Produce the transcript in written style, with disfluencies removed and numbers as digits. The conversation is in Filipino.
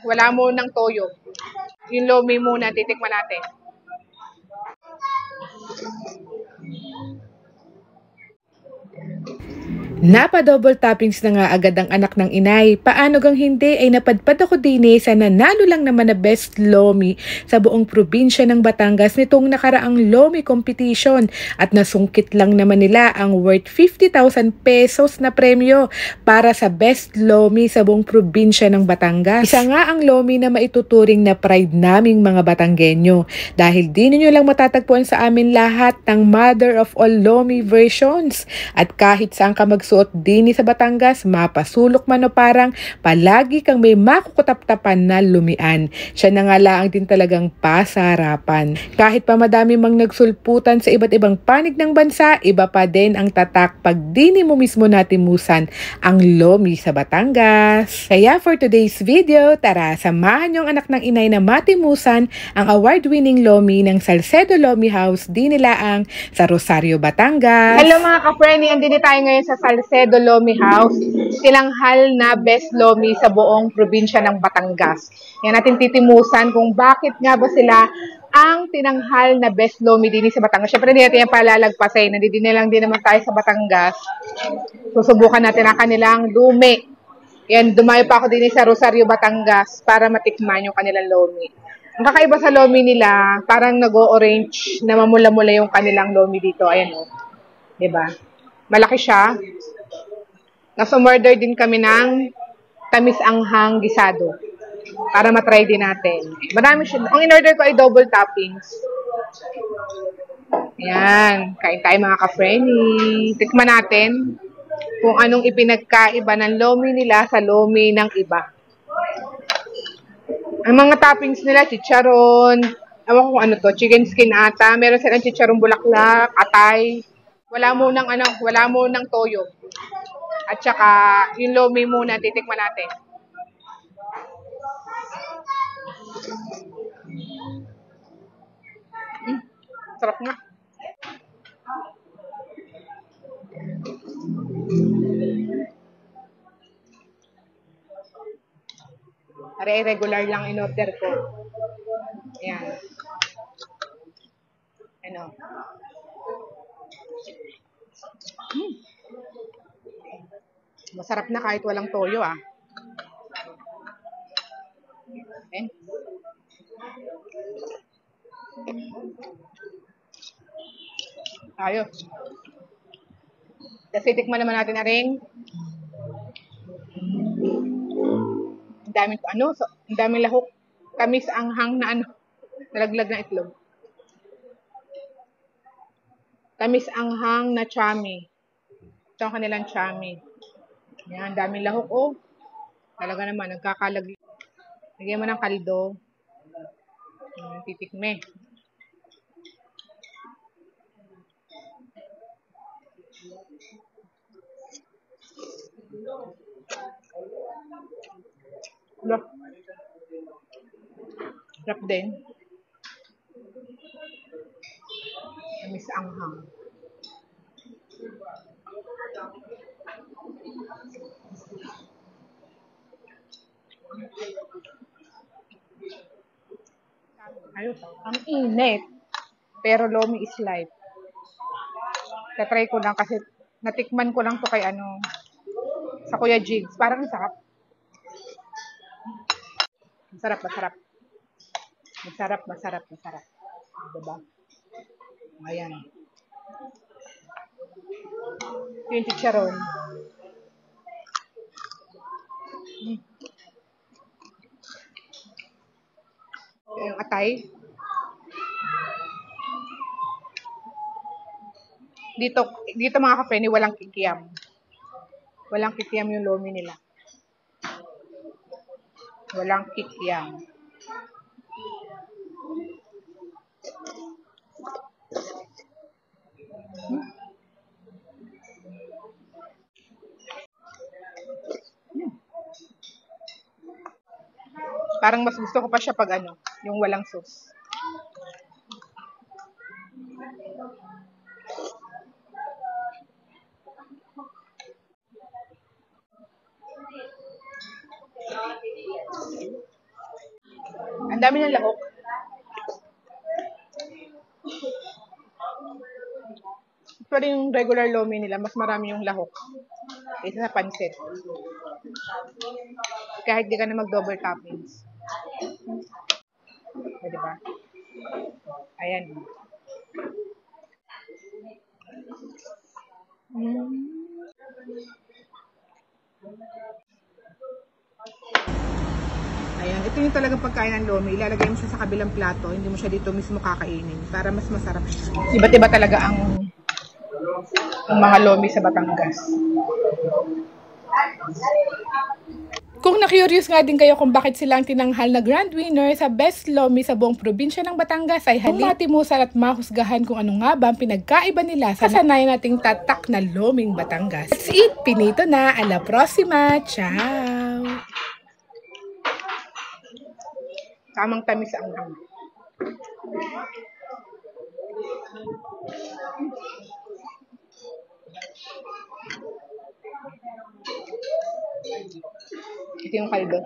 Wala mo ng toyo. Yung lomi muna, titikman natin. Napa-double toppings na nga agad ang anak ng inay. Paano gang hindi ay napadpad ako din sa nanalo lang naman na best lomi sa buong probinsya ng Batangas nitong nakaraang lomi competition at nasungkit lang naman nila ang worth 50,000 pesos na premyo para sa best lomi sa buong probinsya ng Batangas. Isa nga ang lomi na maituturing na pride naming mga Batanggenyo dahil di ninyo lang matatagpuan sa amin lahat ng mother of all lomi versions at kahit saan ka magsuot din sa Batangas, mapasulok man o parang palagi kang may makukutap-tapan na lumian. Siya na nga lang din talagang pasarapan. Kahit pa madami mang nagsulputan sa iba't ibang panig ng bansa, iba pa din ang tatak pag dini mo mismo natimusan ang lomi sa Batangas. Kaya for today's video, tara, samahan yung anak ng inay na matimusan ang award-winning lomi ng Salcedo Lomi House dinilaang sa Rosario, Batangas. Hello mga ka-friendly, andini tayo ngayon sa Salcedo Lomi House, tinanghal na best lomi sa buong probinsya ng Batangas. Yan natin titimusan kung bakit nga ba sila ang tinanghal na best lomi din sa Batangas. Siyempre hindi natin yan palalagpasin, nandito lang din naman tayo sa Batangas. Susubukan natin ang kanilang lumi. Yan, dumayo pa ako din sa Rosario, Batangas para matikman yung kanilang lomi. Ang kakaiba sa lomi nila, parang nag-o-orange na mamula-mula yung kanilang lomi dito. Ayan o. Diba? Malaki siya. Nas-umorder din kami ng tamis anghang gisado para matry din natin. Marami siya. Ang in-order ko ay double toppings. Ayan. Kain tayo mga ka-friendly. Tikman natin kung anong ipinagkaiba ng lomi nila sa lomi ng iba. Ang mga toppings nila, chicharon, ewan ko kung ano to, chicken skin ata, meron silang chicharon bulaklak, atay, wala mo ng toyo. At saka, yung lomi muna, titikman natin. Sarap nga. Regular lang in-order ko. Ayan. Ano? Masarap na kahit walang toyo ah. Okay. Ayos. Kasi tikman naman natin na rin. Ang daming lahok. Tamis anghang na nalaglag na itlog. Tamis anghang na chami. Ito ang kanilang chami. Yan, daming lahok oh. Talaga naman, nagkakalaglag. Lagyan mo ng kaldo. Titikme. Look. Sarap din. Tamis anghang. Ayos. Ang init. Pero lomi is life. Tatry ko lang kasi natikman ko lang to kay sa Kuya Jigs. Parang sarap. Masarap. Masarap. Diba? Ayan. Yung chicharon. Yung atay. Dito mga ka-friendly, walang kikiam. Walang kikiam yung lomi nila. Walang kikiam. Parang mas gusto ko pa siya pag yung walang sauce. Dami ng lahok. Pero yung regular lomi nila, mas marami yung lahok kaysa sa pansit. Kahit di ka na mag-double toppings. Diba? Ayan. Ayan, ito yung talagang pagkain ng lomi. Ilalagay mo siya sa kabilang plato, hindi mo siya dito mismo kakainin para mas masarap siya. Iba't iba talaga ang mga lomi sa Batangas. Kung na-curious nga din kayo kung bakit sila ang tinanghal na grand winner sa best lomi sa buong probinsya ng Batangas, ay matimusan at mahusgahan kung ano nga ba ang pinagkaiba nila sa sanayan nating tatak na loming Batangas. That's it! Pinito na! A la próxima! Ciao! Tamang tamis ang lang. Ito yung kaldo.